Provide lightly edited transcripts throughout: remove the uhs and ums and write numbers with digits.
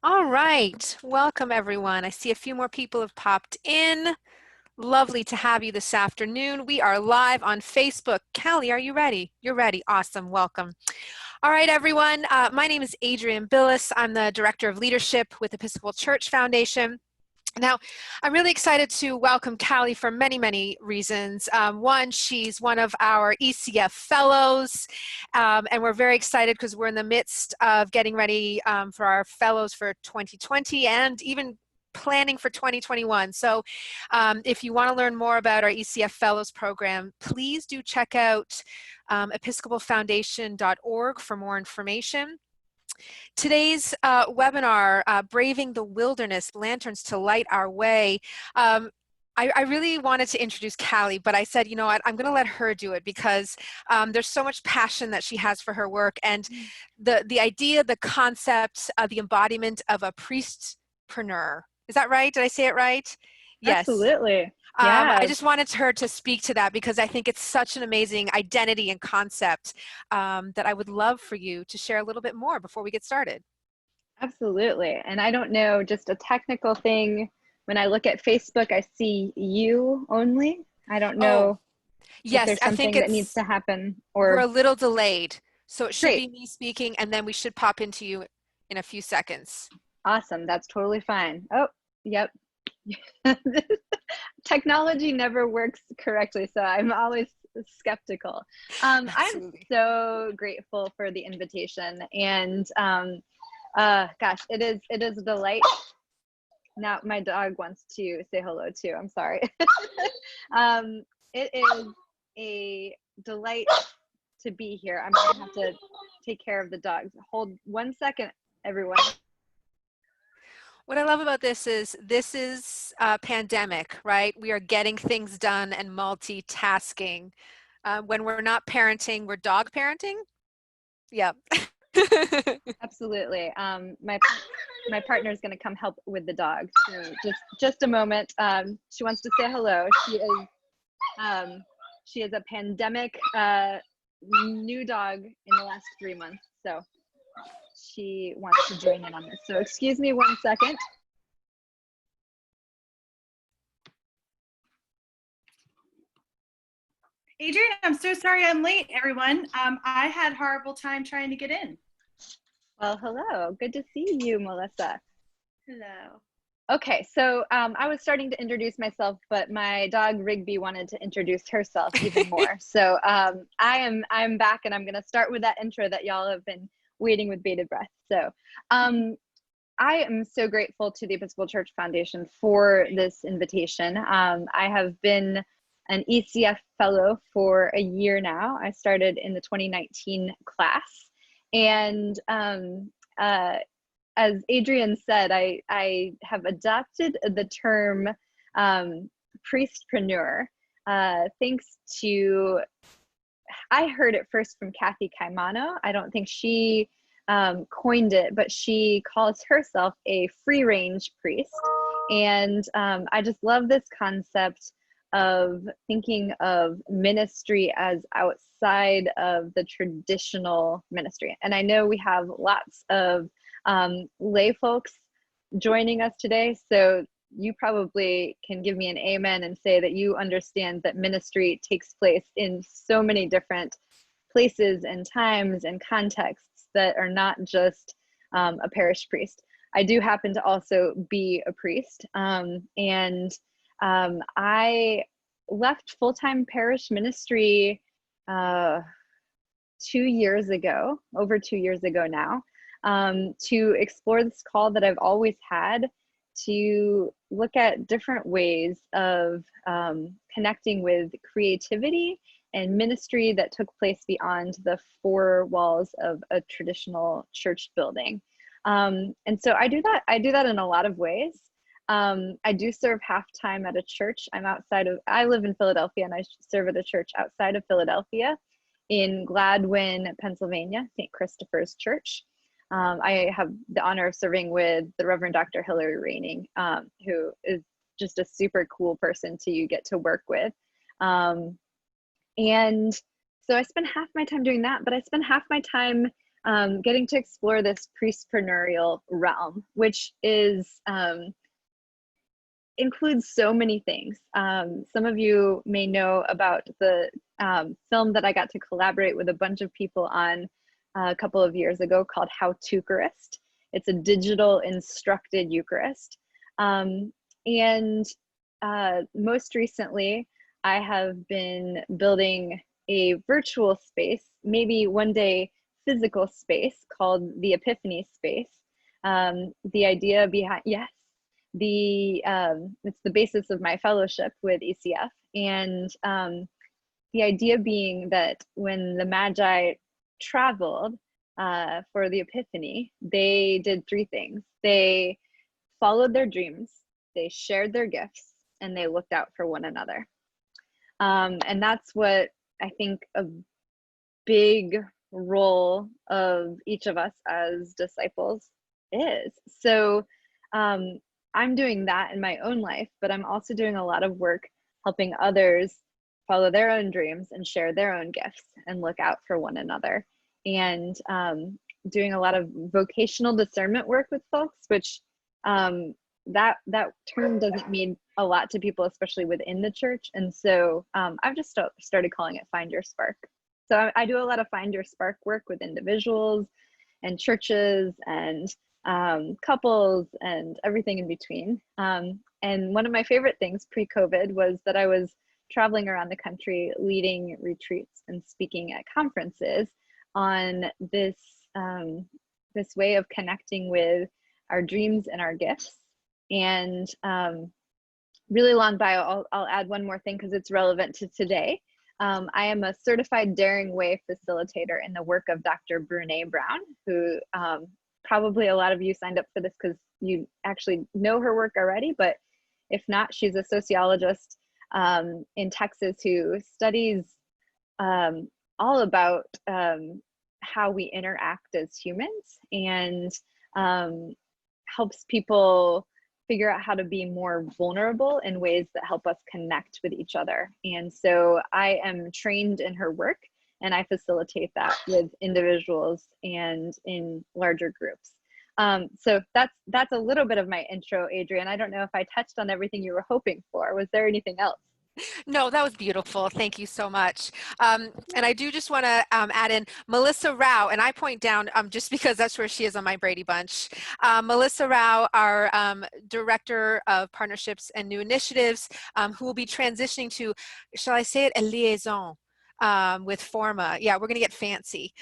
All right. Welcome, everyone. I see a few more people have popped in. Lovely to have you this afternoon. We are live on Facebook. Callie, are you ready? You're ready. Awesome. Welcome. All right, everyone. My name is Adrienne Billis. I'm the Director of Leadership with Episcopal Church Foundation. Now, I'm really excited to welcome Callie for many, many reasons. One, she's one of our ECF fellows, and we're very excited because we're in the midst of getting ready for our fellows for 2020 and even planning for 2021. So if you want to learn more about our ECF Fellows program, please do check out episcopalfoundation.org for more information. Today's webinar, Braving the Wilderness, Lanterns to Light Our Way. I really wanted to introduce Callie, but I said, you know what, I'm going to let her do it because there's so much passion that she has for her work, and the idea, the concept, the embodiment of a priestpreneur. Is that right? Did I say it right? Yes. Absolutely. I Yeah, just wanted her to speak to that because I think it's such an amazing identity and concept that I would love for you to share a little bit more before we get started. absolutely. And I don't know, just a technical thing. When I look at Facebook, I see you only. I don't Oh, know if yes, there's I think something that needs it's, to happen we're a or little delayed. So it should be great. me speaking and then we should pop into you in a few seconds. Awesome. That's totally fine. Oh, yep. Technology never works correctly, so I'm always skeptical. I'm Absolutely. so grateful for the invitation, and gosh, it is a delight. Now my dog wants to say hello too. I'm sorry. It is a delight to be here. I'm gonna have to take care of the dogs. Hold 1 second, everyone. What I love about this is a pandemic, right? We are getting things done and multitasking. When we're not parenting, we're dog parenting. Yeah. Absolutely. My partner is gonna come help with the dog. So just a moment. She wants to say hello. She is a pandemic new dog in the last 3 months. So she wants to join in on this. So excuse me 1 second. Adrienne, I'm so sorry I'm late, everyone. I had a horrible time trying to get in. Well, hello. Good to see you, Melissa. Hello. Okay, so I was starting to introduce myself, but my dog Rigby wanted to introduce herself even more. So I'm back, and I'm going to start with that intro that y'all have been waiting with bated breath. So I am so grateful to the Episcopal Church Foundation for this invitation. I have been an ECF fellow for a year now. I started in the 2019 class, and as Adrienne said, I have adopted the term priestpreneur thanks to, I heard it first from Kathy Caimano. I don't think she coined it, but she calls herself a free range priest. And I just love this concept of thinking of ministry as outside of the traditional ministry. And I know we have lots of lay folks joining us today. So you probably can give me an amen and say that you understand that ministry takes place in so many different places and times and contexts that are not just a parish priest. I do happen to also be a priest, and I left full-time parish ministry 2 years ago, over 2 years ago now, to explore this call that I've always had to look at different ways of connecting with creativity and ministry that took place beyond the four walls of a traditional church building. And so I do that in a lot of ways. I do serve half-time at a church. I live in Philadelphia, and I serve at a church outside of Philadelphia in Gladwin, Pennsylvania, St. Christopher's Church. I have the honor of serving with the Reverend Dr. Hillary Raining, who is just a super cool person to get to work with. And so I spend half my time doing that, but I spend half my time getting to explore this priestpreneurial realm, which is includes so many things. Some of you may know about the film that I got to collaborate with a bunch of people on a couple of years ago called How to Eucharist. It's a digital instructed Eucharist. And most recently, I have been building a virtual space, maybe one day physical space, called the Epiphany Space. The idea behind, yes, it's the basis of my fellowship with ECF, and the idea being that when the Magi traveled for the Epiphany, they did three things. They followed their dreams, they shared their gifts, and they looked out for one another. And that's what I think a big role of each of us as disciples is. So I'm doing that in my own life, but I'm also doing a lot of work helping others follow their own dreams and share their own gifts and look out for one another. And doing a lot of vocational discernment work with folks, which that term doesn't mean a lot to people, especially within the church. And so I've just started calling it Find Your Spark. So I do a lot of Find Your Spark work with individuals and churches and couples and everything in between. And one of my favorite things pre-COVID was that I was traveling around the country leading retreats and speaking at conferences on this this way of connecting with our dreams and our gifts. And really long bio, I'll add one more thing because it's relevant to today. I am a Certified Daring Way Facilitator in the work of Dr. Brené Brown, who probably a lot of you signed up for this because you actually know her work already, but if not, she's a sociologist in Texas who studies all about how we interact as humans and helps people figure out how to be more vulnerable in ways that help us connect with each other. And so I am trained in her work, and I facilitate that with individuals and in larger groups. So that's a little bit of my intro, Adrienne. I don't know if I touched on everything you were hoping for. Was there anything else? No, that was beautiful. Thank you so much. And I do just want to add in Melissa Rao, and I point down just because that's where she is on my Brady Bunch. Melissa Rao, our Director of Partnerships and New Initiatives, who will be transitioning to, shall I say it, a liaison with Forma. Yeah, we're going to get fancy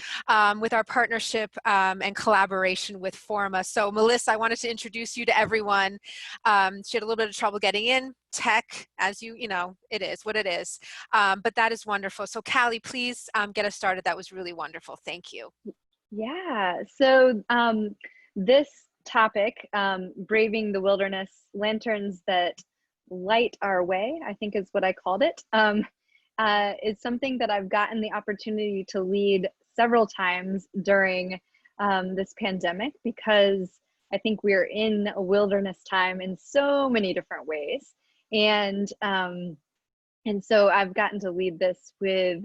with our partnership and collaboration with Forma. So Melissa, I wanted to introduce you to everyone. She had a little bit of trouble getting in. Tech, as you know, it is what it is. But that is wonderful. So Callie, please get us started. That was really wonderful. Thank you. Yeah, so this topic, Braving the Wilderness, Lanterns That Light Our Way, I think is what I called it. Is something that I've gotten the opportunity to lead several times during this pandemic, because I think we're in a wilderness time in so many different ways. And so I've gotten to lead this with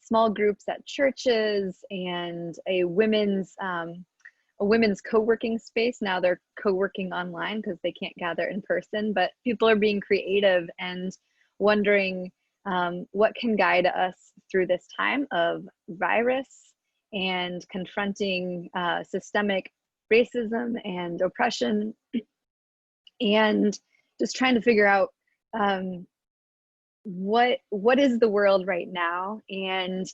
small groups at churches and a women's co-working space. Now they're co-working online because they can't gather in person, but people are being creative and wondering what can guide us through this time of virus and confronting systemic racism and oppression, and just trying to figure out what is the world right now and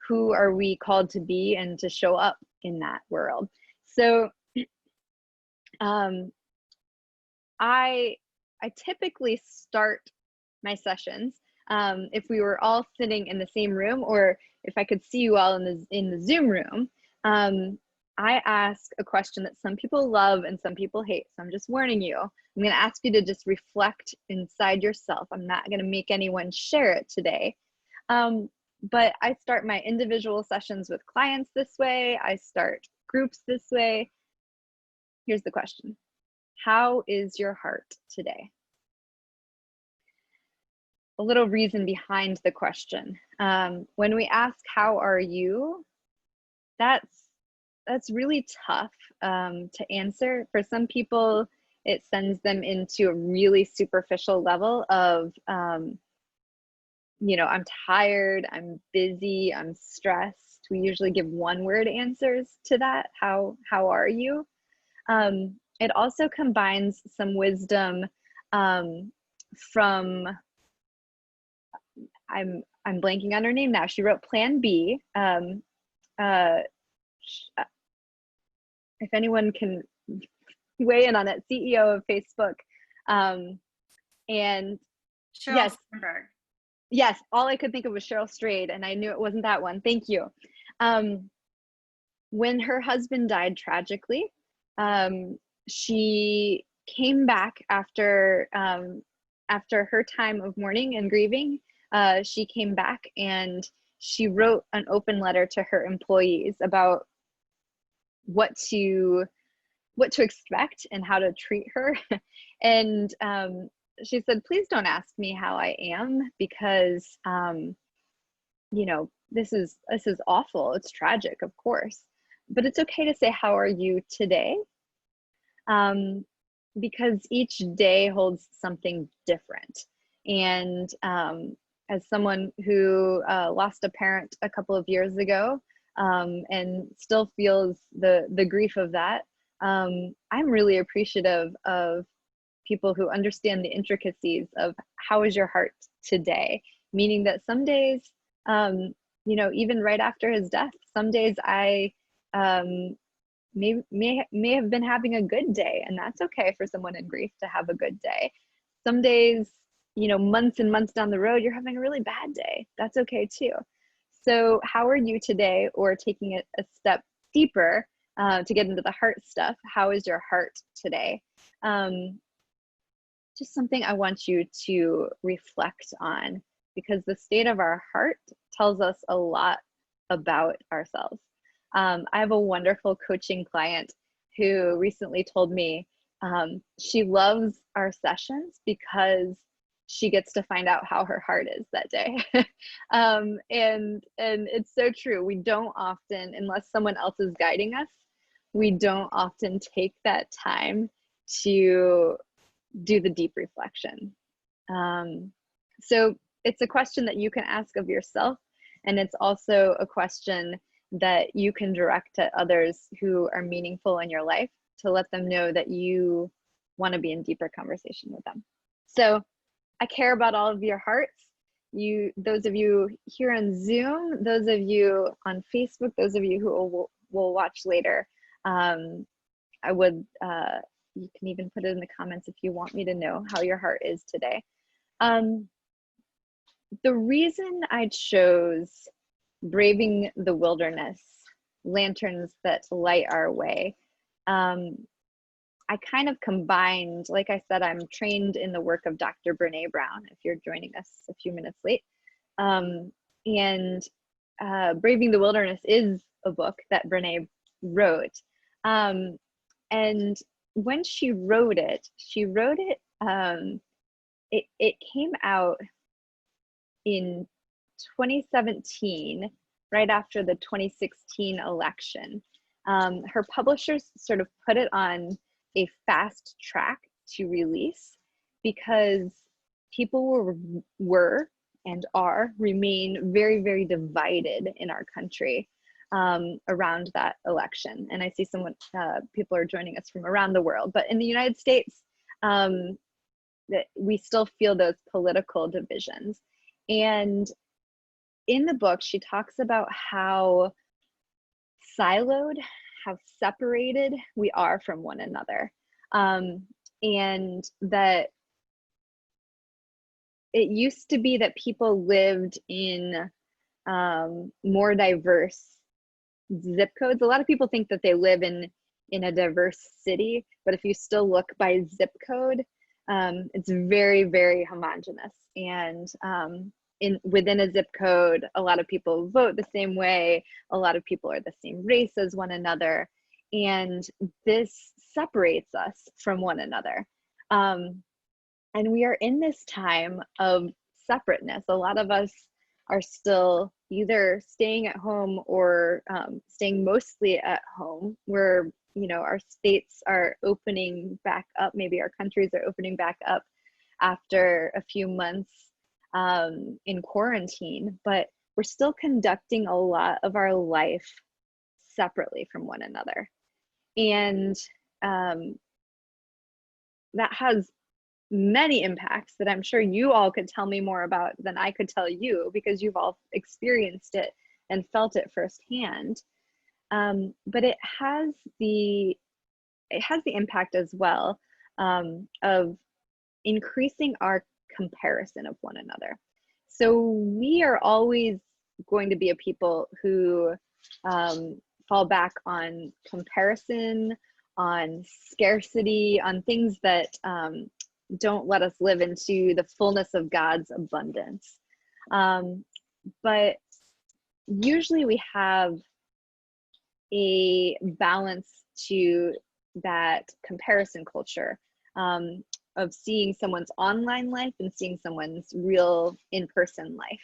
who are we called to be and to show up in that world. So I typically start my sessions, if we were all sitting in the same room, or if I could see you all in the Zoom room, I ask a question that some people love and some people hate. So I'm just warning you. I'm going to ask you to just reflect inside yourself. I'm not going to make anyone share it today. But I start my individual sessions with clients this way. I start groups this way. Here's the question. How is your heart today? A little reason behind the question. When we ask, how are you? That's that's really tough to answer. For some people, it sends them into a really superficial level of, you know, I'm tired, I'm busy, I'm stressed. We usually give one word answers to that. How are you? It also combines some wisdom from, I'm blanking on her name now. She wrote Plan B. If anyone can weigh in on it, CEO of Facebook. And Sheryl yes, Sandberg. yes, all I could think of was Cheryl Strayed, and I knew it wasn't that one. Thank you. When her husband died tragically, she came back after her time of mourning and grieving. She came back and she wrote an open letter to her employees about what to expect and how to treat her. And she said, please don't ask me how I am, because you know, this is awful. It's tragic, of course, but it's okay to say, how are you today? Because each day holds something different. And as someone who lost a parent a couple of years ago, and still feels the grief of that, I'm really appreciative of people who understand the intricacies of how is your heart today, meaning that some days, you know, even right after his death, some days I may have been having a good day, and that's okay for someone in grief to have a good day. Some days, you know, months and months down the road, you're having a really bad day. That's okay too. So how are you today? Or taking it a step deeper to get into the heart stuff, how is your heart today? Just something I want you to reflect on, because the state of our heart tells us a lot about ourselves. I have a wonderful coaching client who recently told me she loves our sessions because she gets to find out how her heart is that day. And it's so true. We don't often, unless someone else is guiding us, we don't often take that time to do the deep reflection. So it's a question that you can ask of yourself, and it's also a question that you can direct to others who are meaningful in your life, to let them know that you want to be in deeper conversation with them. So I care about all of your hearts. Those of you here on Zoom, those of you on Facebook, those of you who will watch later, I would, you can even put it in the comments if you want me to know how your heart is today. The reason I chose Braving the Wilderness, Lanterns That Light Our Way, I kind of combined, like I said, I'm trained in the work of Dr. Brené Brown, if you're joining us a few minutes late. And Braving the Wilderness is a book that Brené wrote. And when she wrote it, it came out in 2017, right after the 2016 election. Her publishers sort of put it on a fast track to release because people were and remain very, very divided in our country around that election. And I see people are joining us from around the world, but in the United States, that we still feel those political divisions. And in the book, she talks about how siloed, how separated we are from one another. And that it used to be that people lived in more diverse zip codes. A lot of people think that they live in a diverse city, but if you still look by zip code, it's very, very homogenous. And within a zip code, a lot of people vote the same way. A lot of people are the same race as one another. And this separates us from one another. And we are in this time of separateness. A lot of us are still either staying at home or staying mostly at home, where, you know, our states are opening back up, maybe our countries are opening back up after a few months in quarantine, but we're still conducting a lot of our life separately from one another. And that has many impacts that I'm sure you all could tell me more about than I could tell you, because you've all experienced it and felt it firsthand. But it has the impact as well of increasing our comparison of one another. So we are always going to be a people who fall back on comparison, on scarcity, on things that don't let us live into the fullness of God's abundance. But usually we have a balance to that comparison culture of seeing someone's online life and seeing someone's real in-person life.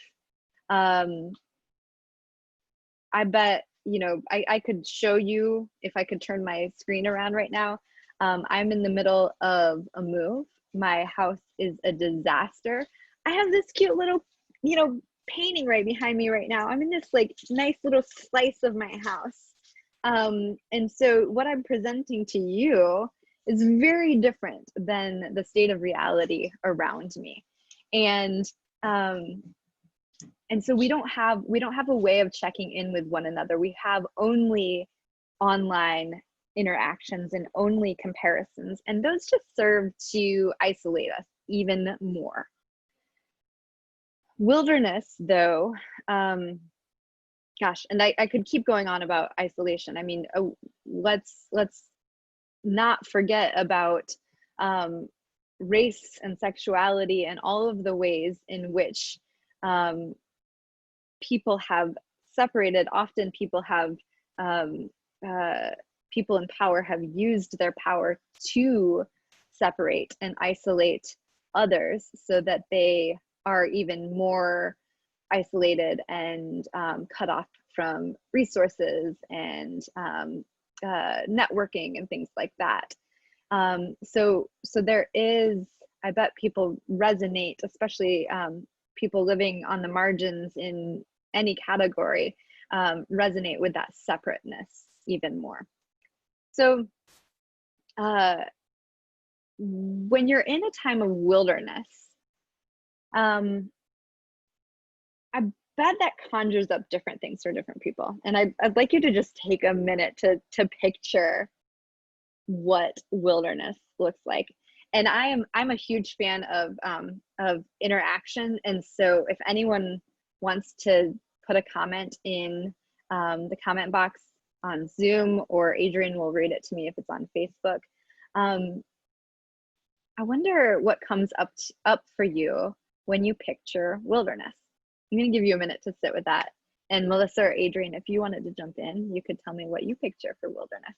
I bet, you know, I could show you, if I could turn my screen around right now. I'm in the middle of a move. My house is a disaster. I have this cute little, you know, painting right behind me right now. I'm in this like nice little slice of my house. And so what I'm presenting to you is very different than the state of reality around me. And so we don't have a way of checking in with one another. We have only online interactions and only comparisons, and those just serve to isolate us even more. Wilderness, though, gosh, and I could keep going on about isolation. I mean, let's not forget about race and sexuality and all of the ways in which people have separated. Often people have people in power have used their power to separate and isolate others so that they are even more isolated and cut off from resources and networking and things like that. So there is, I bet people resonate, especially people living on the margins in any category, resonate with that separateness even more. So when you're in a time of wilderness, I bet that conjures up different things for different people. And I'd like you to just take a minute to picture what wilderness looks like. And I'm a huge fan of interaction. And so if anyone wants to put a comment in the comment box on Zoom, or Adrian will read it to me if it's on Facebook. I wonder what comes up for you when you picture wilderness. I'm going to give you a minute to sit with that. And Melissa or Adrian, if you wanted to jump in, you could tell me what you picture for wilderness.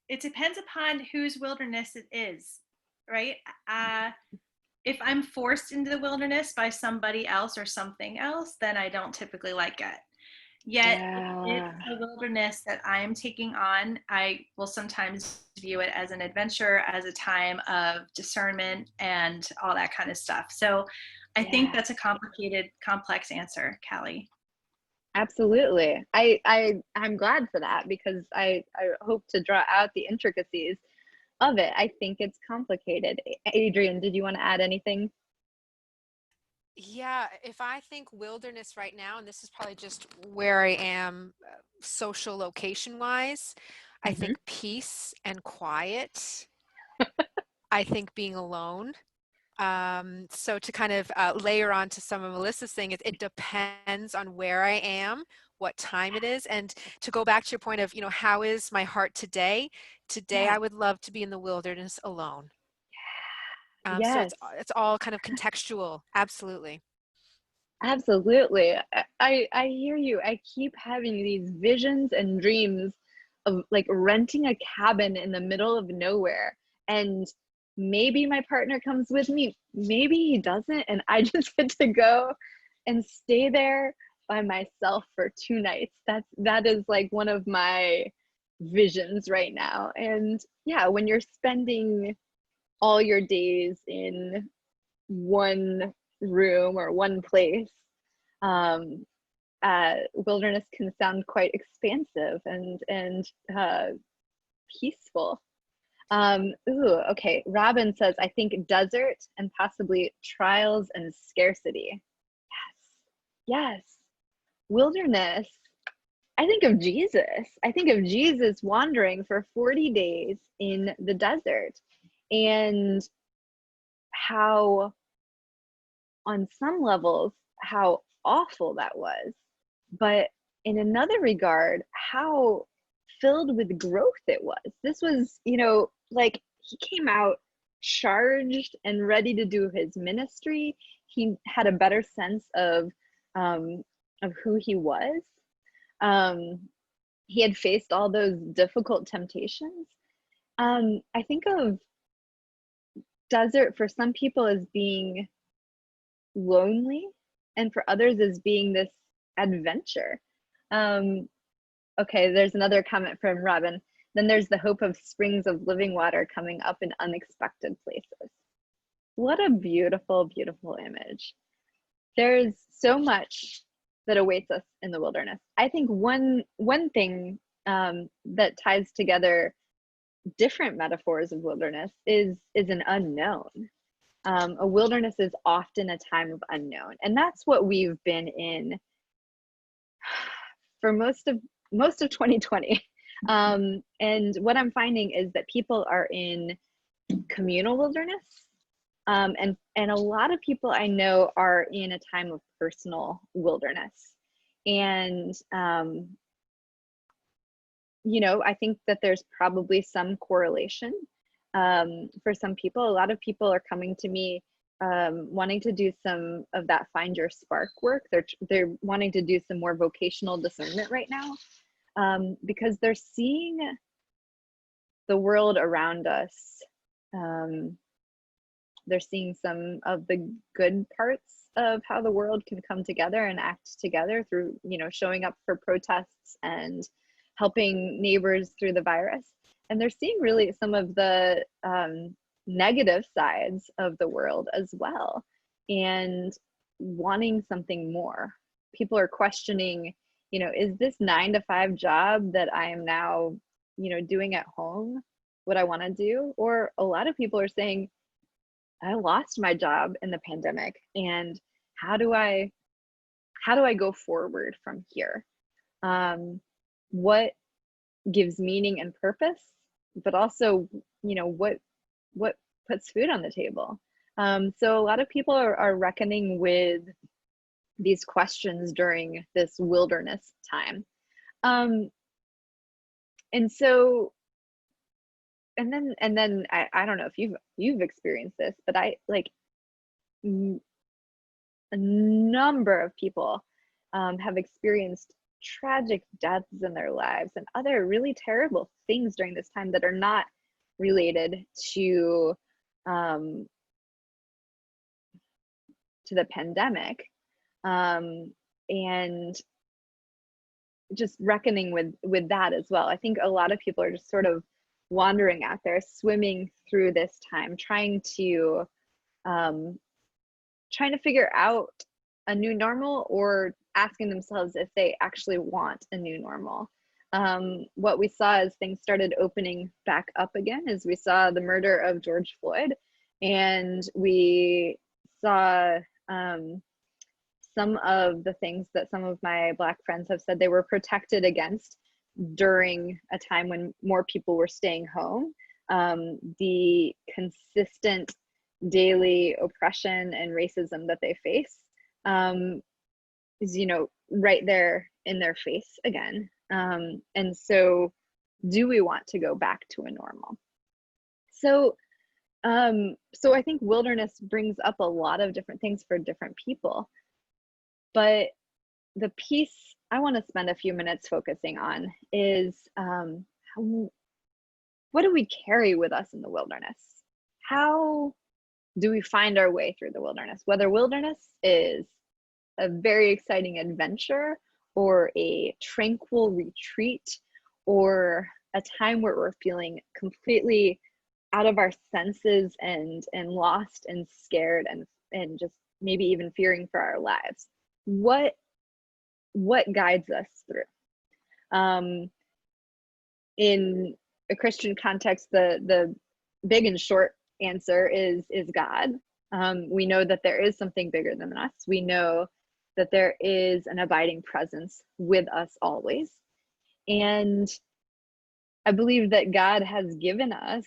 It depends upon whose wilderness it is, right? If I'm forced into the wilderness by somebody else or something else, then I don't typically like it. Yet, if it's a wilderness that I'm taking on, I will sometimes view it as an adventure, as a time of discernment and all that kind of stuff. So I think that's a complicated, complex answer, Callie. Absolutely. I'm glad for that, because I hope to draw out the intricacies of it. I think it's complicated. Adrian, did you want to add anything? Yeah, if I think wilderness right now, and this is probably just where I am social location wise, I think peace and quiet. I think being alone. So to kind of layer on to some of Melissa's thing, it depends on where I am, what time it is. And to go back to your point of, you know, how is my heart today? Today, I would love to be in the wilderness alone. So it's all kind of contextual. Absolutely. Absolutely. I hear you. I keep having these visions and dreams of like renting a cabin in the middle of nowhere and maybe my partner comes with me, maybe he doesn't, and I just get to go and stay there by myself for 2 nights. That is like one of my visions right now. And yeah, when you're spending all your days in one room or one place, wilderness can sound quite expansive and peaceful. Okay. Robin says, I think desert and possibly trials and scarcity. Yes. Wilderness. I think of Jesus. I think of Jesus wandering for 40 days in the desert, and how, on some levels, how awful that was. But in another regard, how filled with growth it was. This was, like, he came out charged and ready to do his ministry. He had a better sense of who he was. He had faced all those difficult temptations. I think of desert for some people as being lonely, and for others as being this adventure. Okay, there's another comment from Robin. Then there's the hope of springs of living water coming up in unexpected places. What a beautiful, beautiful image. There's so much that awaits us in the wilderness. I think one thing that ties together different metaphors of wilderness is an unknown. A wilderness is often a time of unknown, and that's what we've been in for most of 2020. And what I'm finding is that people are in communal wilderness, and a lot of people I know are in a time of personal wilderness. And I think that there's probably some correlation. For some people, a lot of people are coming to me wanting to do some of that find your spark work. They're wanting to do some more vocational discernment right now, because they're seeing the world around us. They're seeing some of the good parts of how the world can come together and act together through, showing up for protests and helping neighbors through the virus. And they're seeing really some of the negative sides of the world as well, and wanting something more. People are questioning, is this 9-to-5 job that I am now, doing at home what I want to do? Or a lot of people are saying, I lost my job in the pandemic, and how do I go forward from here? What gives meaning and purpose, but also, what puts food on the table? So a lot of people are reckoning with these questions during this wilderness time. And so, and then I don't know if you've experienced this, but I like a number of people have experienced tragic deaths in their lives and other really terrible things during this time that are not related to the pandemic, and just reckoning with that as well. I think a lot of people are just sort of wandering out there, swimming through this time, trying to figure out a new normal, or asking themselves if they actually want a new normal. What we saw as things started opening back up again is we saw the murder of George Floyd, and we saw some of the things that some of my Black friends have said they were protected against during a time when more people were staying home. The consistent daily oppression and racism that they face is, right there in their face again. And so do we want to go back to a normal? So I think wilderness brings up a lot of different things for different people. But the piece I want to spend a few minutes focusing on is what do we carry with us in the wilderness? how do we find our way through the wilderness? Whether wilderness is a very exciting adventure or a tranquil retreat or a time where we're feeling completely out of our senses and lost and scared and just maybe even fearing for our lives. What guides us through? In a Christian context, the big and short answer is God. We know that there is something bigger than us. We know that there is an abiding presence with us always. And I believe that God has given us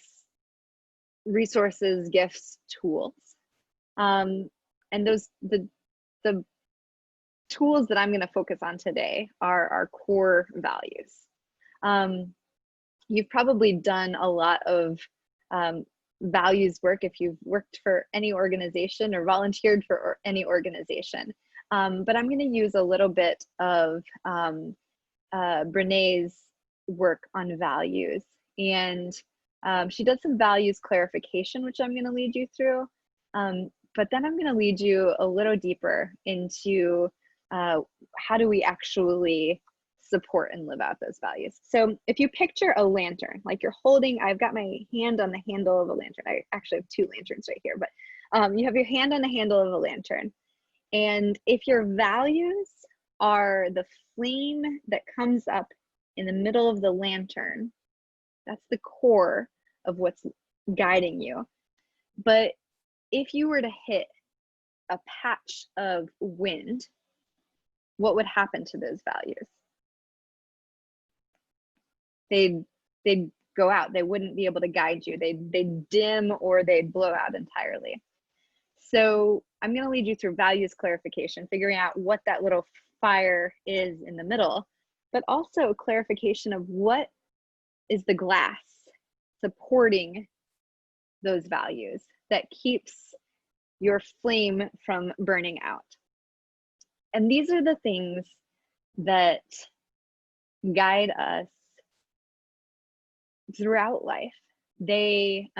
resources, gifts, tools. And the tools that I'm going to focus on today are our core values. You've probably done a lot of values work if you've worked for any organization or volunteered for any organization. But I'm going to use a little bit of Brené's work on values. And she does some values clarification, which I'm going to lead you through. But then I'm going to lead you a little deeper into how do we actually support and live out those values. So if you picture a lantern, like you're holding, I've got my hand on the handle of a lantern. I actually have two lanterns right here, but you have your hand on the handle of a lantern. And if your values are the flame that comes up in the middle of the lantern, that's the core of what's guiding you. But if you were to hit a patch of wind, what would happen to those values? They'd go out. They wouldn't be able to guide you. They'd dim or they'd blow out entirely. So I'm going to lead you through values clarification, figuring out what that little fire is in the middle, but also clarification of what is the glass supporting those values that keeps your flame from burning out. And these are the things that guide us throughout life. They,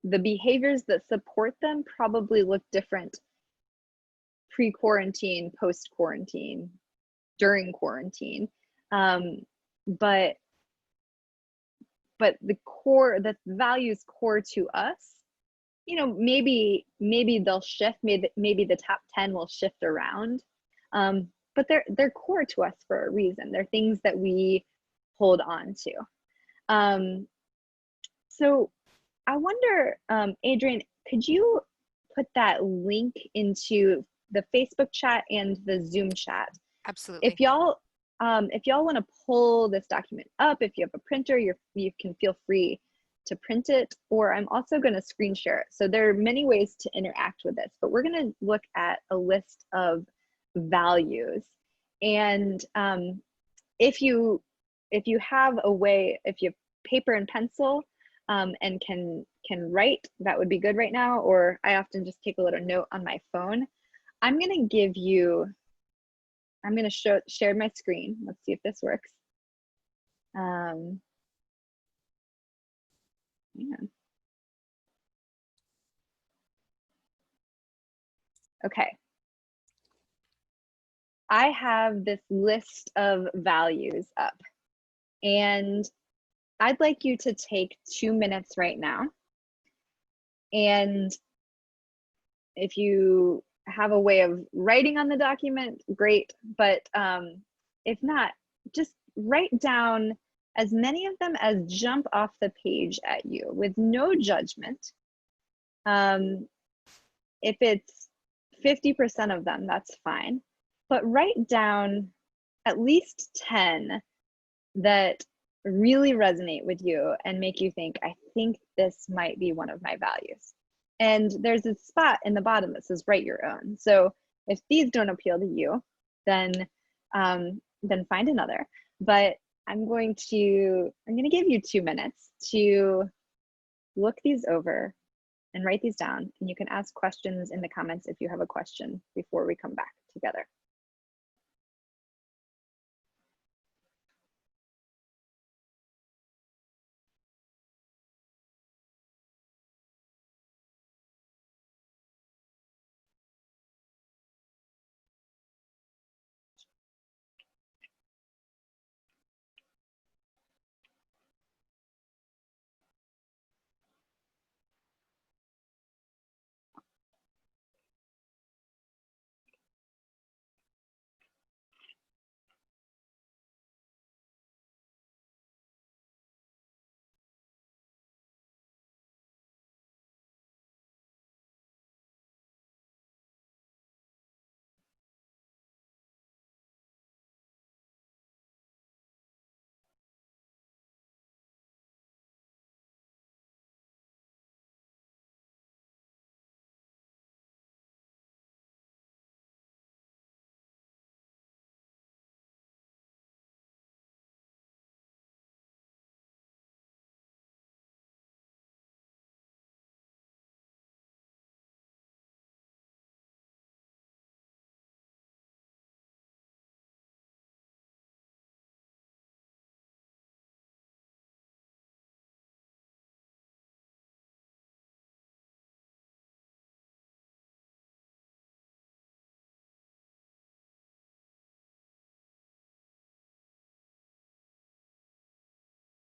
the behaviors that support them probably look different pre-quarantine, post-quarantine, during quarantine. But the core, the values core to us, you know, maybe they'll shift, maybe the top 10 will shift around. But they're core to us for a reason. They're things that we hold on to. So I wonder, Adrienne, could you put that link into the Facebook chat and the Zoom chat? Absolutely. If y'all want to pull this document up, if you have a printer, you can feel free to print it, or I'm also going to screen share it. So there are many ways to interact with this, but we're going to look at a list of values. And if you have a way, if you have paper and pencil and can write, that would be good right now. Or I often just take a little note on my phone. I'm going to share my screen. Let's see if this works. Yeah. Okay. I have this list of values up, and I'd like you to take 2 minutes right now. And if you have a way of writing on the document, great. But if not, just write down as many of them as jump off the page at you with no judgment. If it's 50% of them, that's fine. But write down at least 10 that really resonate with you and make you think, I think this might be one of my values. And there's a spot in the bottom that says write your own. So if these don't appeal to you, then find another. But I'm going to give you 2 minutes to look these over and write these down. And you can ask questions in the comments if you have a question before we come back together.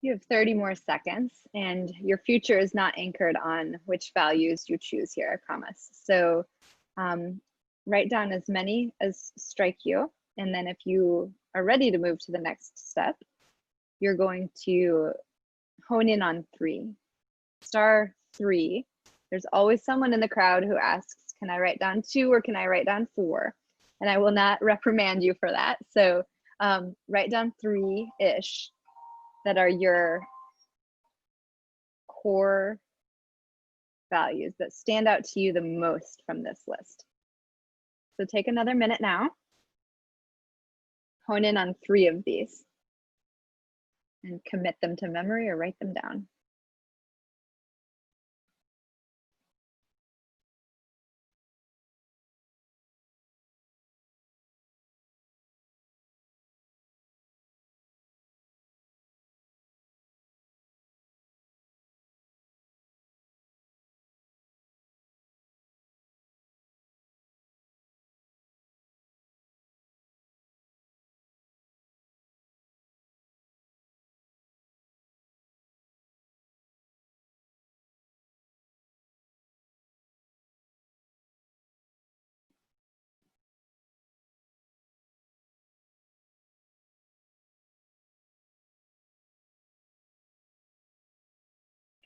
You have 30 more seconds, and your future is not anchored on which values you choose here, I promise. So write down as many as strike you, and then if you are ready to move to the next step, you're going to hone in on 3. Star 3. There's always someone in the crowd who asks, can I write down 2 or can I write down 4? And I will not reprimand you for that. So write down 3-ish that are your core values that stand out to you the most from this list. So take another minute now. Hone in on 3 of these and commit them to memory or write them down.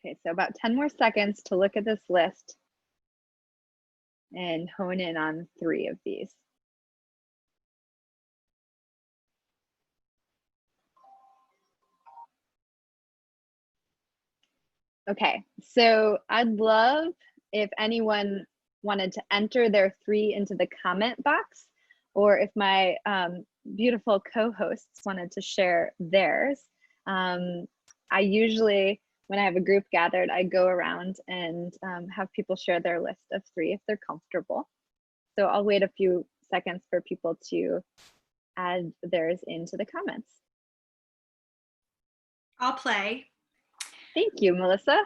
Okay, so about 10 more seconds to look at this list and hone in on 3 of these. Okay, so I'd love if anyone wanted to enter their 3 into the comment box, or if my beautiful co-hosts wanted to share theirs. I usually, when I have a group gathered, I go around and have people share their list of 3 if they're comfortable. So I'll wait a few seconds for people to add theirs into the comments. I'll play. Thank you, Melissa.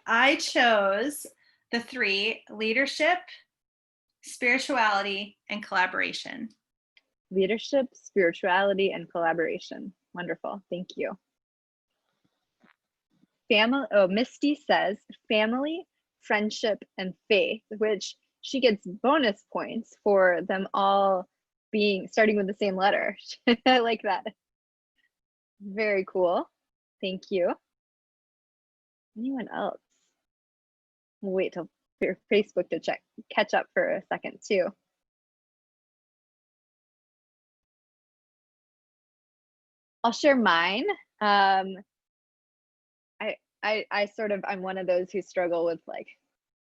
I chose the 3: leadership, spirituality, and collaboration. Leadership, spirituality, and collaboration. Wonderful. Thank you. Family. Oh, Misty says family, friendship, and faith, which she gets bonus points for them all starting with the same letter. I like that. Very cool. Thank you. Anyone else? We'll wait till Facebook to catch up for a second too. I'll share mine. I'm one of those who struggle with like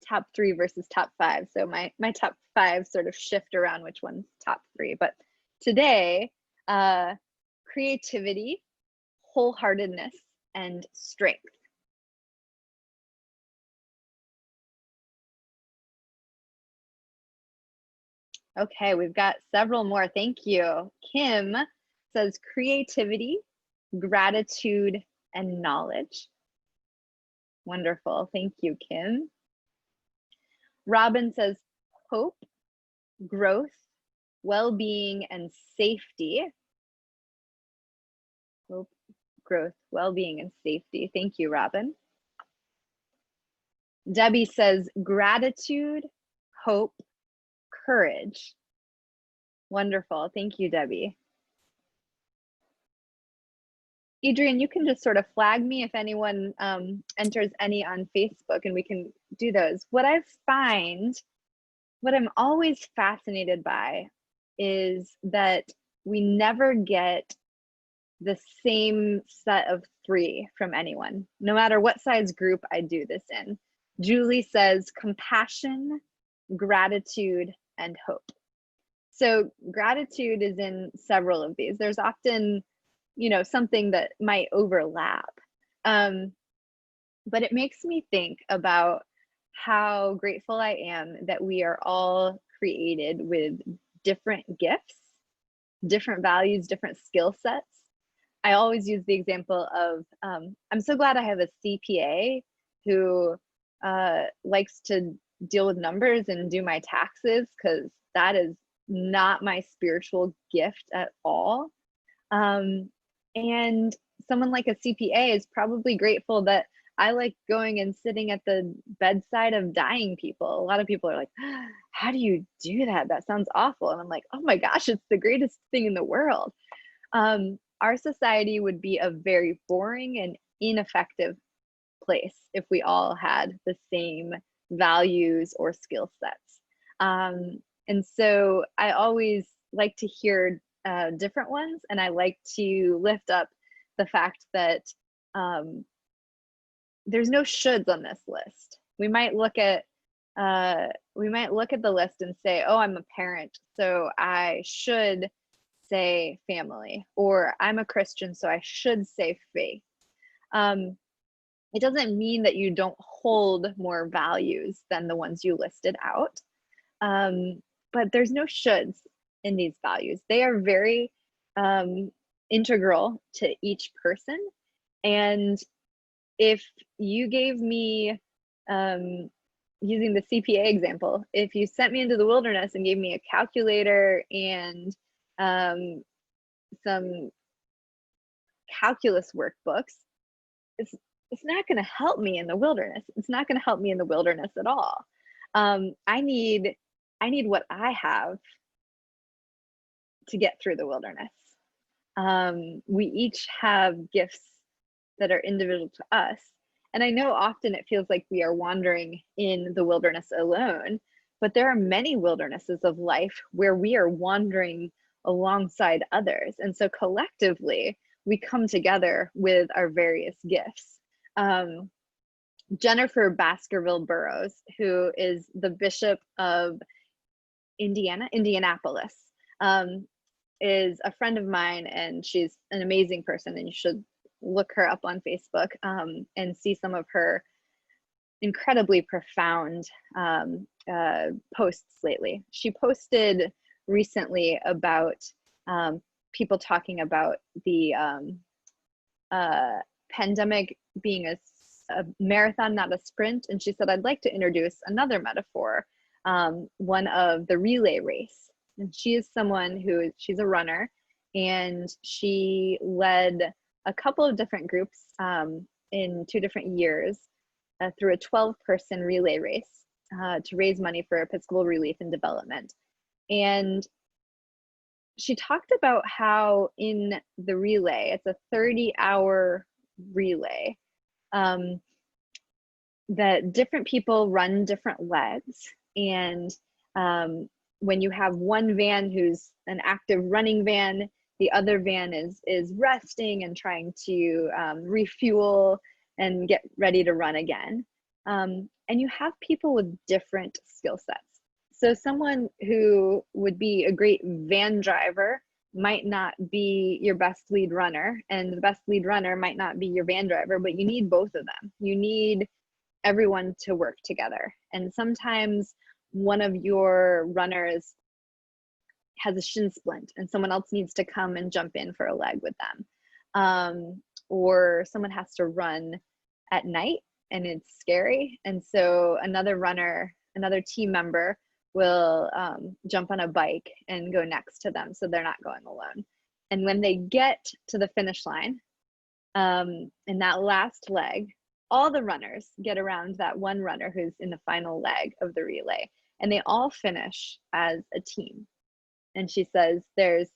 top 3 versus top 5. So my top 5 sort of shift around which one's top 3. But today, creativity, wholeheartedness, and strength. Okay, we've got several more. Thank you. Kim says creativity, gratitude, and knowledge. Wonderful. Thank you, Kim. Robin says hope, growth, well-being, and safety. Hope, growth, well-being, and safety. Thank you, Robin. Debbie says gratitude, hope, courage. Wonderful. Thank you, Debbie. Adrian, you can just sort of flag me if anyone enters any on Facebook and we can do those. What I'm always fascinated by is that we never get the same set of 3 from anyone, no matter what size group I do this in. Julie says compassion, gratitude, and hope. So gratitude is in several of these. There's often, something that might overlap. But it makes me think about how grateful I am that we are all created with different gifts, different values, different skill sets. I always use the example of, I'm so glad I have a CPA who likes to deal with numbers and do my taxes, because that is not my spiritual gift at all. And someone like a CPA is probably grateful that I like going and sitting at the bedside of dying people. A lot of people are like, how do you do that? That sounds awful. And I'm like, oh my gosh, it's the greatest thing in the world. Our society would be a very boring and ineffective place if we all had the same values or skill sets. And so I always like to hear different ones, and I like to lift up the fact that there's no shoulds on this list. We might look at the list and say, oh, I'm a parent, so I should say family, or I'm a Christian, so I should say faith. It doesn't mean that you don't hold more values than the ones you listed out, but there's no shoulds in these values. They are very integral to each person. And if you gave me, using the CPA example, if you sent me into the wilderness and gave me a calculator and some calculus workbooks, it's not going to help me in the wilderness. It's not going to help me in the wilderness at all. I need what I have to get through the wilderness. We each have gifts that are individual to us. And I know often it feels like we are wandering in the wilderness alone, but there are many wildernesses of life where we are wandering alongside others. And so collectively, we come together with our various gifts. Jennifer Baskerville Burroughs, who is the Bishop of Indianapolis, is a friend of mine, and she's an amazing person, and you should look her up on Facebook and see some of her incredibly profound posts lately. She posted recently about people talking about the pandemic being a marathon, not a sprint. And she said, I'd like to introduce another metaphor, one of the relay race. And she is someone she's a runner, and she led a couple of different groups in 2 different years through a 12-person relay race to raise money for Episcopal Relief and Development. And she talked about how in the relay, it's a 30-hour relay, that different people run different legs. And when you have one van who's an active running van, the other van is resting and trying to refuel and get ready to run again. And you have people with different skill sets. So someone who would be a great van driver might not be your best lead runner, and the best lead runner might not be your van driver, but you need both of them. You need everyone to work together. And sometimes one of your runners has a shin splint and someone else needs to come and jump in for a leg with them. Or someone has to run at night and it's scary. And so another team member will jump on a bike and go next to them so they're not going alone. And when they get to the finish line, in that last leg, all the runners get around that one runner who's in the final leg of the relay, and they all finish as a team. And she says there's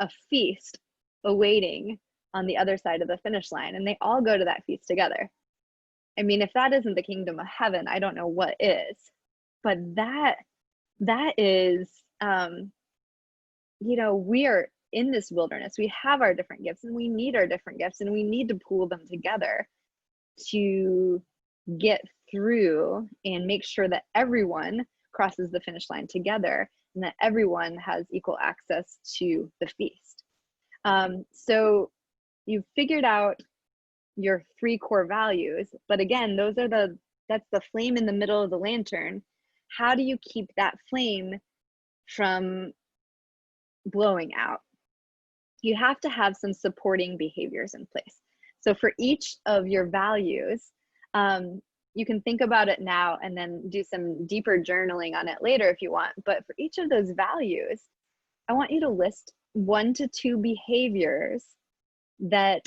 a feast awaiting on the other side of the finish line, and they all go to that feast together. I mean, if that isn't the kingdom of heaven, I don't know what is. But that is, we are in this wilderness. We have our different gifts, and we need our different gifts, and we need to pool them together to get through and make sure that everyone crosses the finish line together and that everyone has equal access to the feast. So you've figured out your 3 core values, but again, that's the flame in the middle of the lantern. How do you keep that flame from blowing out? You have to have some supporting behaviors in place. So for each of your values, you can think about it now and then do some deeper journaling on it later if you want. But for each of those values, I want you to list 1 to 2 behaviors that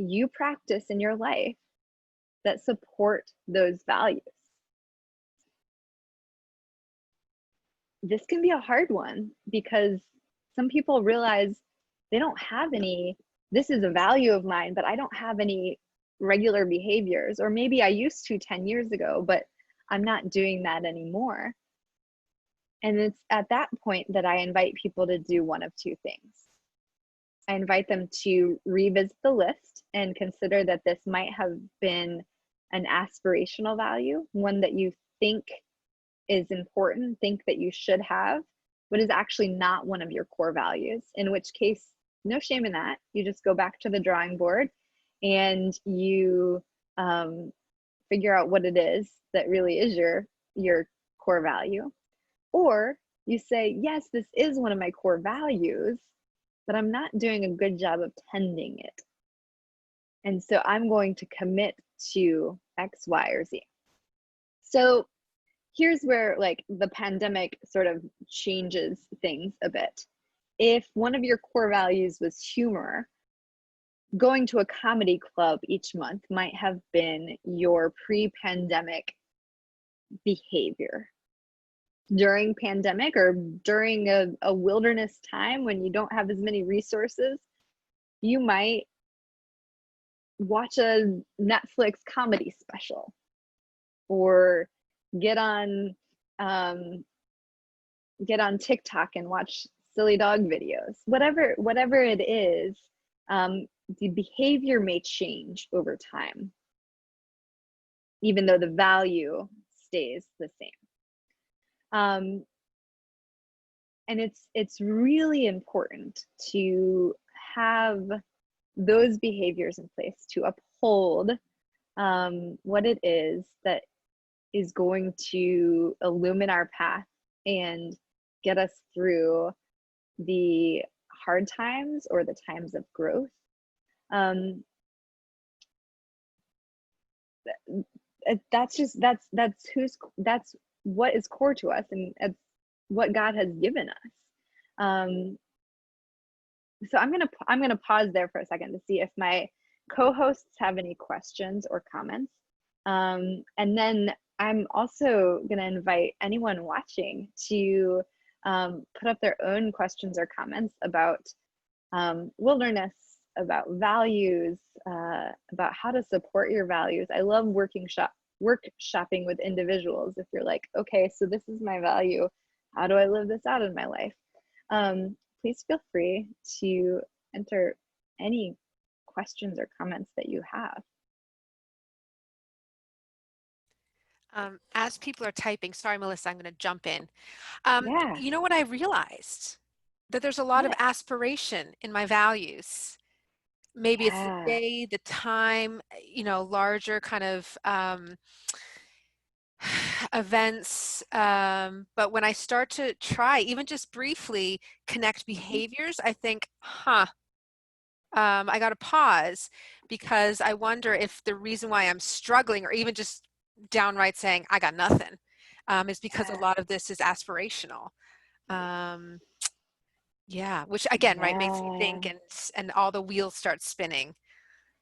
you practice in your life that support those values? This can be a hard one because some people realize they don't have any, this is a value of mine, but I don't have any regular behaviors, or maybe I used to 10 years ago, but I'm not doing that anymore. And it's at that point that I invite people to do one of two things. I invite them to revisit the list and consider that this might have been an aspirational value, one that you think is important, think that you should have, but is actually not one of your core values, in which case, no shame in that. You just go back to the drawing board and you figure out what it is that really is your core value. Or you say, yes, this is one of my core values, but I'm not doing a good job of tending it. And so I'm going to commit to X, Y, or Z. So here's where like the pandemic sort of changes things a bit. If one of your core values was humor, going to a comedy club each month might have been your pre-pandemic behavior. During pandemic or during a wilderness time when you don't have as many resources, you might watch a Netflix comedy special or get on TikTok and watch silly dog videos. Whatever it is, the behavior may change over time, even though the value stays the same. And it's really important to have those behaviors in place to uphold what it is that is going to illumine our path and get us through the hard times or the times of growth. That's what is core to us, and it's what God has given us. So I'm gonna pause there for a second to see if my co-hosts have any questions or comments, and then I'm also gonna invite anyone watching to put up their own questions or comments about wilderness, about values, about how to support your values. I love workshopping with individuals. If you're like, okay, so this is my value, how do I live this out in my life? Please feel free to enter any questions or comments that you have. As people are typing, sorry, Melissa, I'm going to jump in. Yeah. You know what I realized? That there's a lot of aspiration in my values. Maybe it's the day, the time, larger kind of events. But when I start to try, even just briefly, connect behaviors, I think, I got to pause, because I wonder if the reason why I'm struggling, or even just downright saying I got nothing, is because a lot of this is aspirational. Yeah, which again, right, makes me think, and all the wheels start spinning.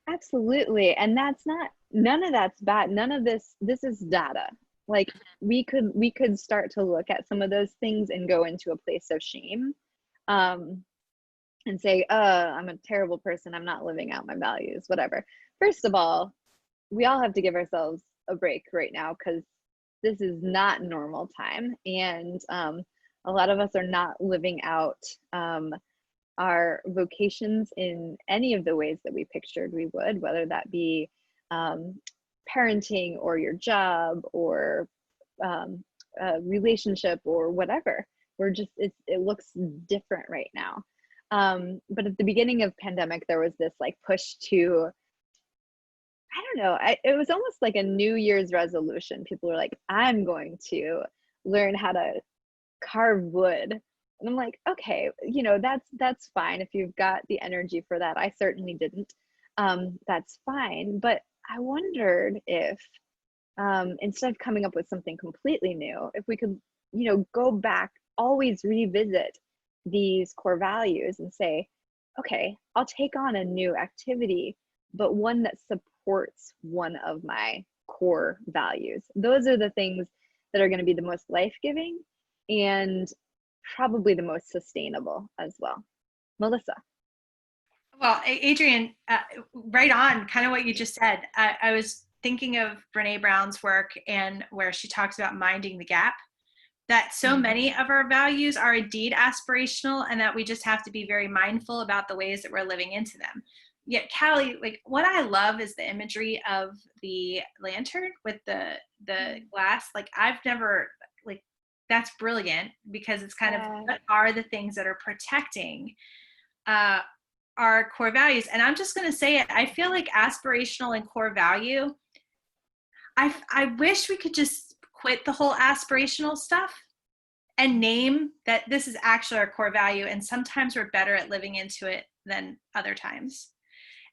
Absolutely. And none of that's bad. None of this is data. Like we could start to look at some of those things and go into a place of shame, and say, I'm a terrible person, I'm not living out my values, whatever. First of all, we all have to give ourselves a break right now, because this is not normal time, and a lot of us are not living out our vocations in any of the ways that we pictured we would, whether that be parenting or your job or a relationship or whatever. It looks different right now. But at the beginning of pandemic, there was this like push to, I don't know, it was almost like a New Year's resolution. People were like, I'm going to learn how to carve wood. And I'm like, okay, that's fine if you've got the energy for that. I certainly didn't. That's fine. But I wondered if instead of coming up with something completely new, if we could, go back, always revisit these core values and say, okay, I'll take on a new activity but one that supports one of my core values. Those are the things that are going to be the most life-giving and probably the most sustainable as well. Melissa. Well, Adrienne, right on, kind of what you just said. I was thinking of Brené Brown's work, and where she talks about minding the gap, that so many of our values are indeed aspirational, and that we just have to be very mindful about the ways that we're living into them. Yet, Callie, like, what I love is the imagery of the lantern with the glass. Like, I've never, like, that's brilliant, because it's kind of, what are the things that are protecting our core values? And I'm just going to say it. I feel like aspirational and core value, I wish we could just quit the whole aspirational stuff and name that this is actually our core value. And sometimes we're better at living into it than other times.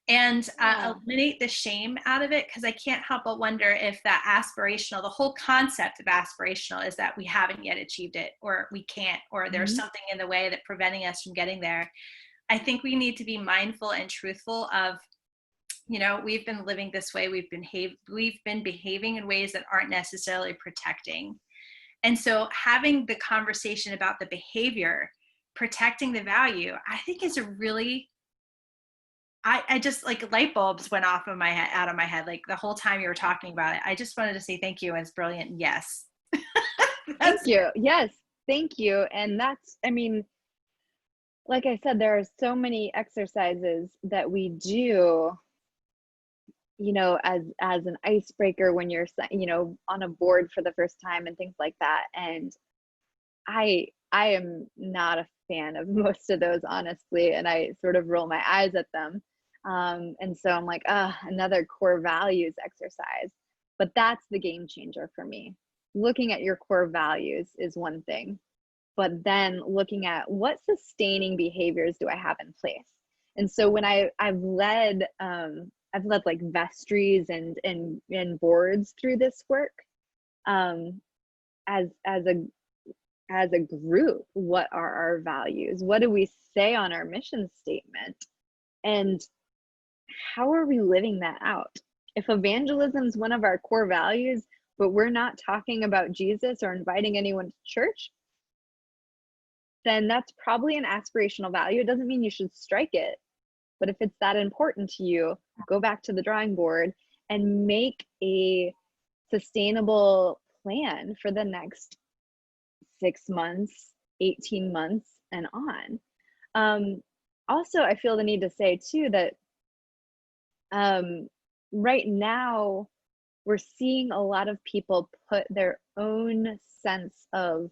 And eliminate the shame out of it, because I can't help but wonder if that aspirational, the whole concept of aspirational, is that we haven't yet achieved it, or we can't, or there's something in the way that preventing us from getting there. I think we need to be mindful and truthful of, you know, we've been living this way, we've been behaving in ways that aren't necessarily protecting. And so having the conversation about the behavior, protecting the value, I think is a really, I just, like, light bulbs went off of my head, out of my head, like, the whole time you were talking about it. I just wanted to say thank you. It's brilliant. Yes. Thank you. Yes. Thank you. And that's, I mean, like I said, there are so many exercises that we do, you know, as an icebreaker when you're, you know, on a board for the first time and things like that. And I am not a fan of most of those, honestly, and I sort of roll my eyes at them. And so I'm like, another core values exercise. But that's the game changer for me. Looking at your core values is one thing, but then looking at what sustaining behaviors do I have in place. And so when I've led like vestries and boards through this work, as a group, what are our values? What do we say on our mission statement? And how are we living that out? If evangelism is one of our core values, but we're not talking about Jesus or inviting anyone to church, then that's probably an aspirational value. It doesn't mean you should strike it, but if it's that important to you, go back to the drawing board and make a sustainable plan for the next 6 months, 18 months, and on. Also, I feel the need to say too that right now we're seeing a lot of people put their own sense of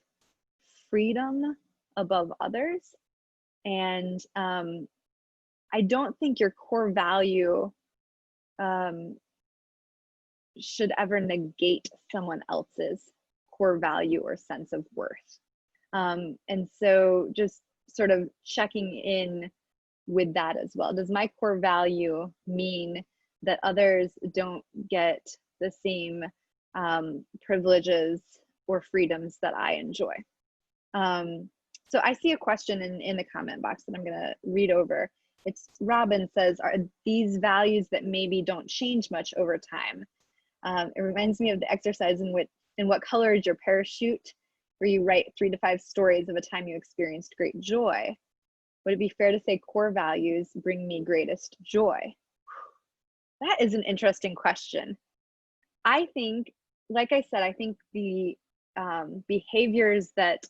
freedom above others. And I don't think your core value should ever negate someone else's core value or sense of worth. And so just sort of checking in with that as well. Does my core value mean that others don't get the same privileges or freedoms that I enjoy? So I see a question in the comment box that I'm going to read over. It's Robin says, are these values that maybe don't change much over time? It reminds me of the exercise in what color is your parachute, where you write 3 to 5 stories of a time you experienced great joy. Would it be fair to say core values bring me greatest joy? That is an interesting question. I think, like I said, I think the behaviors that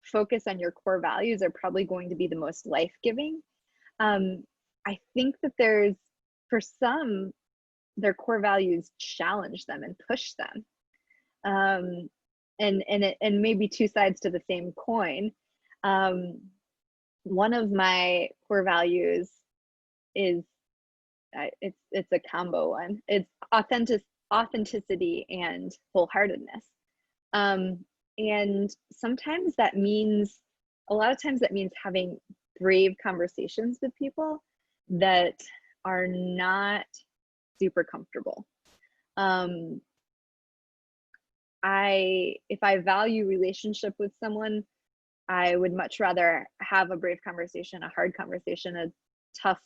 focus on your core values are probably going to be the most life-giving. I think that there's, for some, their core values challenge them and push them. And maybe two sides to the same coin. One of my core values is, it's a combo one. It's authenticity and wholeheartedness. And sometimes that means, a lot of times that means having brave conversations with people that are not super comfortable. If I value relationship with someone, I would much rather have a brave conversation, a hard conversation, a tough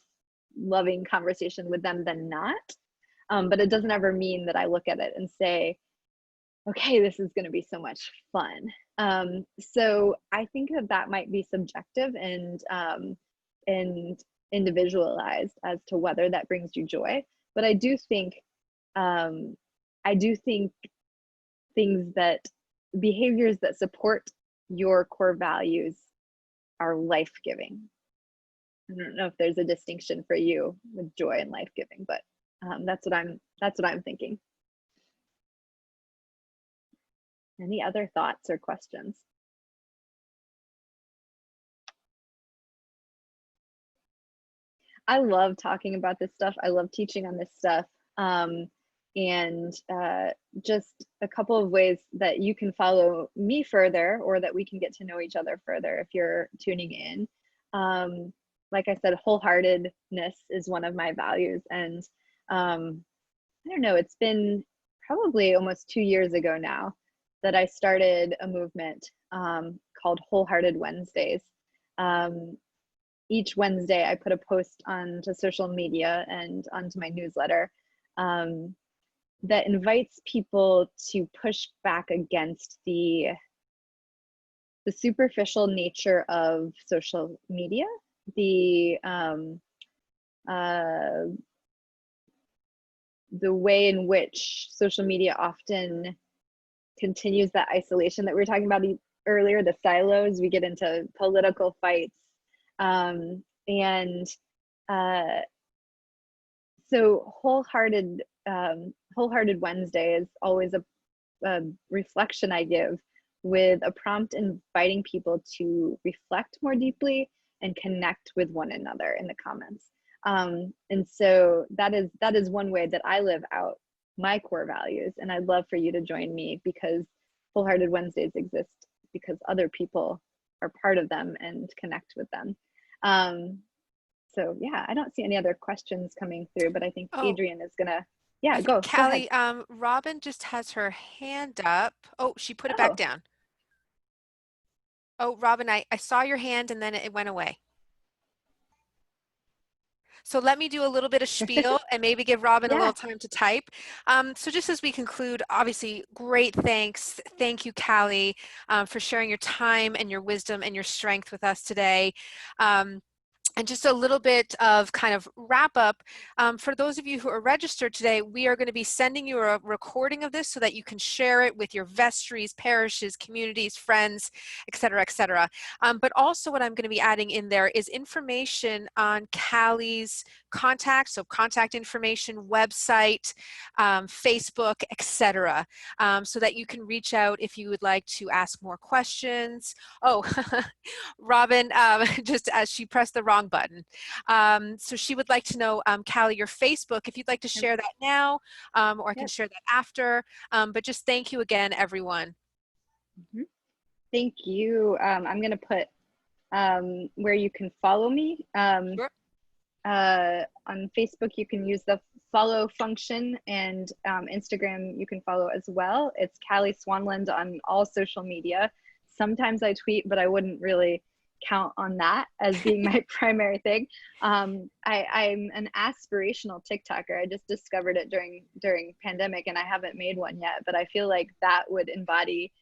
loving conversation with them than not. But it doesn't ever mean that I look at it and say, okay, this is going to be so much fun. So I think that that might be subjective and individualized as to whether that brings you joy. But I do think things that behaviors that support your core values are life-giving. I don't know if there's a distinction for you with joy and life-giving, but that's what I'm thinking. Any other thoughts or questions? I love talking about this stuff. I love teaching on this stuff. And just a couple of ways that you can follow me further, or that we can get to know each other further if you're tuning in. Like I said, wholeheartedness is one of my values. And I don't know, it's been probably almost 2 years ago now that I started a movement called Wholehearted Wednesdays. Each Wednesday I put a post onto social media and onto my newsletter that invites people to push back against the superficial nature of social media, the way in which social media often continues that isolation that we were talking about earlier, the silos. We get into political fights. So Wholehearted Wednesday is always a reflection I give, with a prompt inviting people to reflect more deeply and connect with one another in the comments. And so that is one way that I live out my core values. And I'd love for you to join me, because Wholehearted Wednesdays exist because other people are part of them and connect with them. So yeah, I don't see any other questions coming through, but I think Adrienne is gonna, go Callie, ahead. Robin just has her hand up. Oh, she put it back Oh, down. Oh, Robin, I saw your hand and then it went away. So let me do a little bit of spiel and maybe give Robin a yeah, little time to type. So just as we conclude, obviously, great thanks. Thank you, Callie, for sharing your time and your wisdom and your strength with us today. And just a little bit of kind of wrap up. For those of you who are registered today, we are going to be sending you a recording of this so that you can share it with your vestries, parishes, communities, friends, et cetera, et cetera. But also what I'm going to be adding in there is information on Callie's contact, so contact information, website, Facebook, et cetera, so that you can reach out if you would like to ask more questions. Oh, Robin, just as she pressed the wrong button. So she would like to know, Callie, your Facebook, if you'd like to share that now, or I can share that after. But just thank you again, everyone. mm-hmm. Thank you. I'm gonna put where you can follow me. Sure. On Facebook, you can use the follow function, and Instagram you can follow as well. It's Callie Swanlund on all social media. Sometimes I tweet, but I wouldn't really count on that as being my primary thing. I'm an aspirational TikToker. I just discovered it during pandemic, and I haven't made one yet, but I feel like that would embody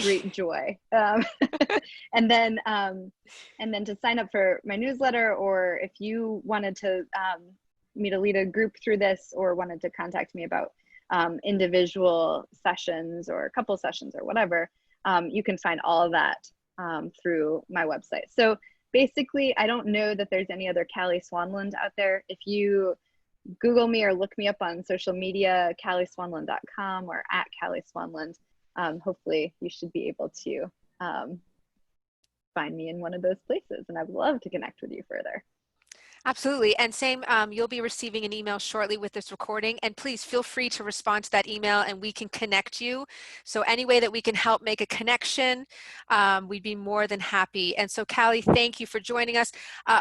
great joy. And then to sign up for my newsletter, or if you wanted to me to lead a group through this, or wanted to contact me about individual sessions or a couple sessions or whatever, you can find all of that through my website. So basically, I don't know that there's any other Callie Swanlund out there. If you Google me or look me up on social media, callieswanlund.com or at Callie Swanlund, hopefully you should be able to find me in one of those places, and I would love to connect with you further. Absolutely. And same, you'll be receiving an email shortly with this recording, and please feel free to respond to that email and we can connect you. So any way that we can help make a connection, we'd be more than happy. And so Callie, thank you for joining us.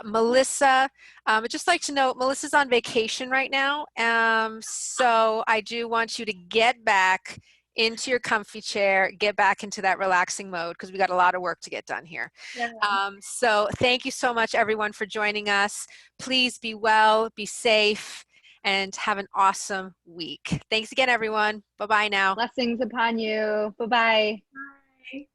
Melissa, I'd just like to know, Melissa's on vacation right now. So I do want you to get back into your comfy chair, get back into that relaxing mode because we got a lot of work to get done here. Yeah. So thank you so much, everyone, for joining us. Please be well, be safe, and have an awesome week. Thanks again, everyone. Bye-bye now. Blessings upon you. Bye-bye. Bye.